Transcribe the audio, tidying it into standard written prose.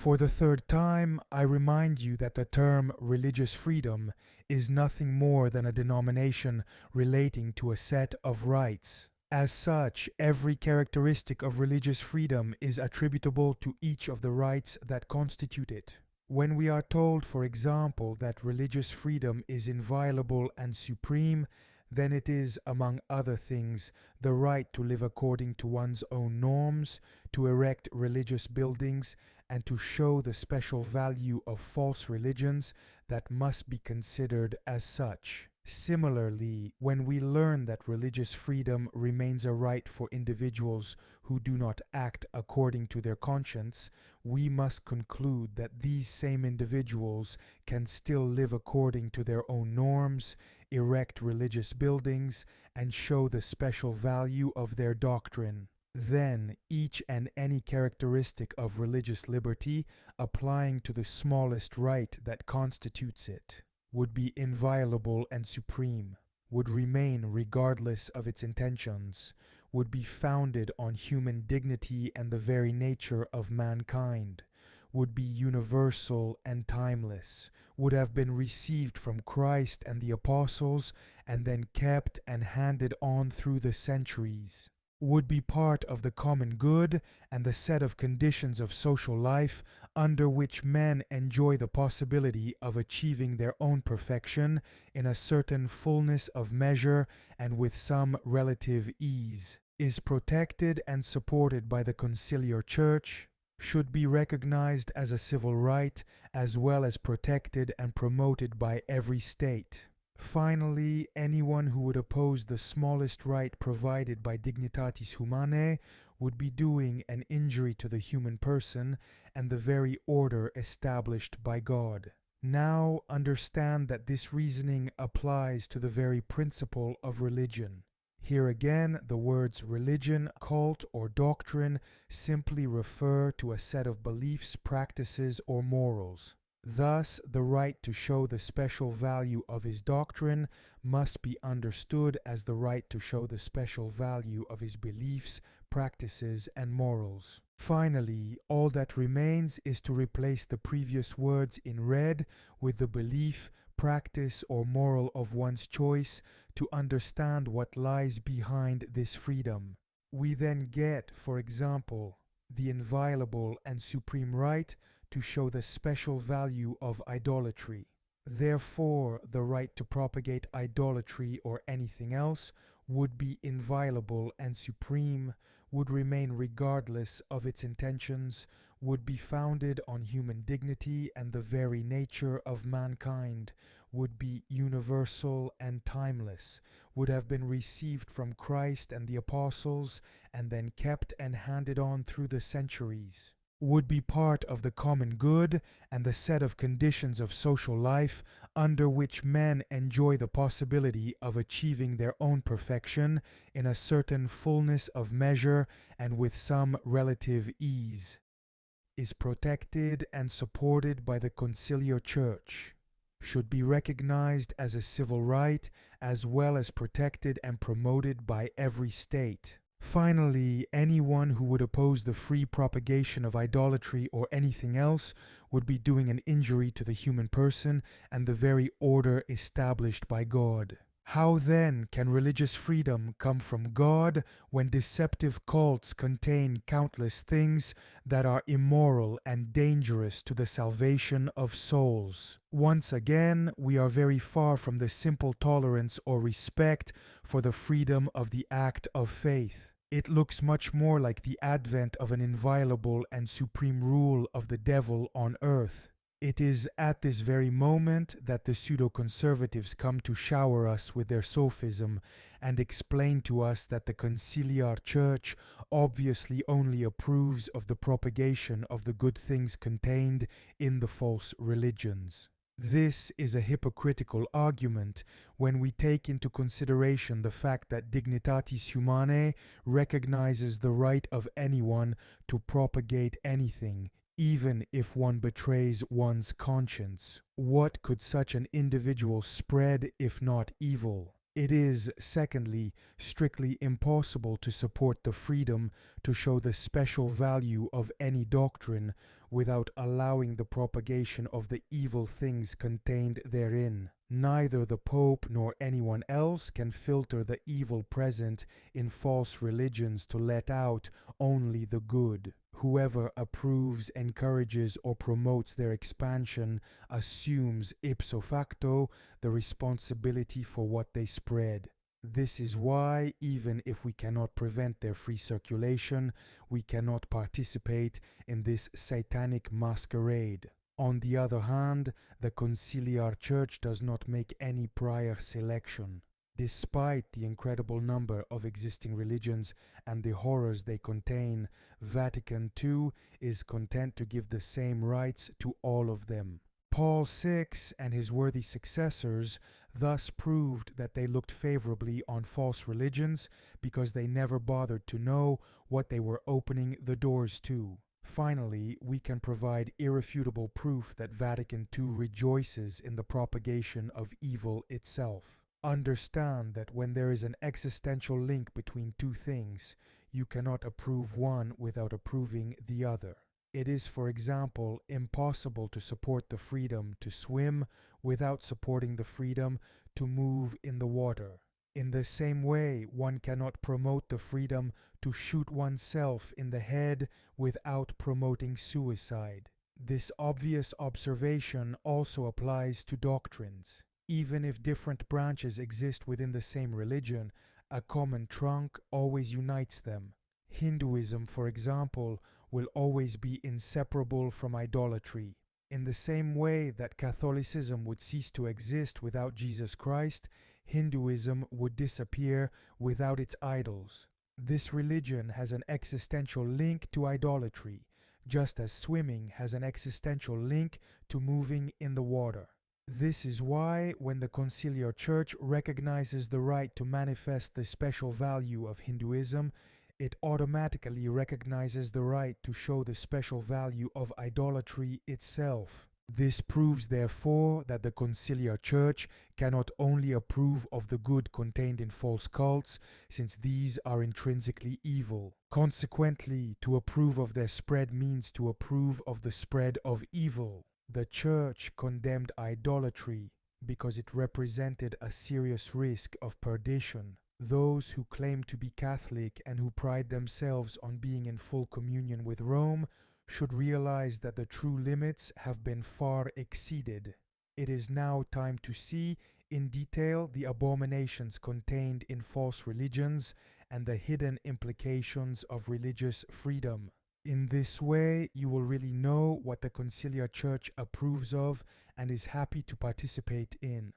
For the third time, I remind you that the term religious freedom is nothing more than a denomination relating to a set of rights. As such, every characteristic of religious freedom is attributable to each of the rights that constitute it. When we are told, for example, that religious freedom is inviolable and supreme, then it is, among other things, the right to live according to one's own norms, to erect religious buildings, and to show the special value of false religions that must be considered as such. Similarly, when we learn that religious freedom remains a right for individuals who do not act according to their conscience, we must conclude that these same individuals can still live according to their own norms, erect religious buildings, and show the special value of their doctrine. Then, each and any characteristic of religious liberty, applying to the smallest right that constitutes it, would be inviolable and supreme, would remain regardless of its intentions, would be founded on human dignity and the very nature of mankind, would be universal and timeless, would have been received from Christ and the apostles, and then kept and handed on through the centuries, would be part of the common good and the set of conditions of social life under which men enjoy the possibility of achieving their own perfection in a certain fullness of measure and with some relative ease, is protected and supported by the conciliar church, should be recognized as a civil right, as well as protected and promoted by every state. Finally, anyone who would oppose the smallest right provided by dignitatis humanae would be doing an injury to the human person and the very order established by God. Now understand that this reasoning applies to the very principle of religion. Here again, the words religion, cult, or doctrine simply refer to a set of beliefs, practices, or morals. Thus, the right to show the special value of his doctrine must be understood as the right to show the special value of his beliefs, practices, and morals. Finally, all that remains is to replace the previous words in red with the belief, practice, or moral of one's choice to understand what lies behind this freedom. We then get, for example, the inviolable and supreme right to show the special value of idolatry. Therefore, the right to propagate idolatry or anything else would be inviolable and supreme, would remain regardless of its intentions, would be founded on human dignity and the very nature of mankind, would be universal and timeless, would have been received from Christ and the apostles, and then kept and handed on through the centuries, would be part of the common good and the set of conditions of social life under which men enjoy the possibility of achieving their own perfection in a certain fullness of measure and with some relative ease, is protected and supported by the conciliar church, should be recognized as a civil right as well as protected and promoted by every state. Finally, anyone who would oppose the free propagation of idolatry or anything else would be doing an injury to the human person and the very order established by God. How then can religious freedom come from God when deceptive cults contain countless things that are immoral and dangerous to the salvation of souls? Once again, we are very far from the simple tolerance or respect for the freedom of the act of faith. It looks much more like the advent of an inviolable and supreme rule of the devil on earth. It is at this very moment that the pseudo-conservatives come to shower us with their sophism and explain to us that the conciliar church obviously only approves of the propagation of the good things contained in the false religions. This is a hypocritical argument when we take into consideration the fact that dignitatis humanae recognizes the right of anyone to propagate anything, even if one betrays one's conscience. What could such an individual spread if not evil? It is, secondly, strictly impossible to support the freedom to show the special value of any doctrine without allowing the propagation of the evil things contained therein. Neither the Pope nor anyone else can filter the evil present in false religions to let out only the good. Whoever approves, encourages, or promotes their expansion assumes ipso facto the responsibility for what they spread. This is why, even if we cannot prevent their free circulation, we cannot participate in this satanic masquerade. On the other hand, the conciliar church does not make any prior selection. Despite the incredible number of existing religions and the horrors they contain, Vatican II is content to give the same rights to all of them. Paul VI and his worthy successors thus proved that they looked favorably on false religions because they never bothered to know what they were opening the doors to. Finally, we can provide irrefutable proof that Vatican II rejoices in the propagation of evil itself. Understand that when there is an existential link between two things, you cannot approve one without approving the other. It is, for example, impossible to support the freedom to swim without supporting the freedom to move in the water. In the same way, one cannot promote the freedom to shoot oneself in the head without promoting suicide. This obvious observation also applies to doctrines. Even if different branches exist within the same religion, a common trunk always unites them. Hinduism, for example, will always be inseparable from idolatry. In the same way that Catholicism would cease to exist without Jesus Christ, Hinduism would disappear without its idols. This religion has an existential link to idolatry, just as swimming has an existential link to moving in the water. This is why, when the conciliar church recognizes the right to manifest the special value of Hinduism, it automatically recognizes the right to show the special value of idolatry itself. This proves, therefore, that the conciliar church cannot only approve of the good contained in false cults, since these are intrinsically evil. Consequently, to approve of their spread means to approve of the spread of evil. The church condemned idolatry because it represented a serious risk of perdition. Those who claim to be Catholic and who pride themselves on being in full communion with Rome should realize that the true limits have been far exceeded. It is now time to see in detail the abominations contained in false religions and the hidden implications of religious freedom. In this way, you will really know what the conciliar church approves of and is happy to participate in.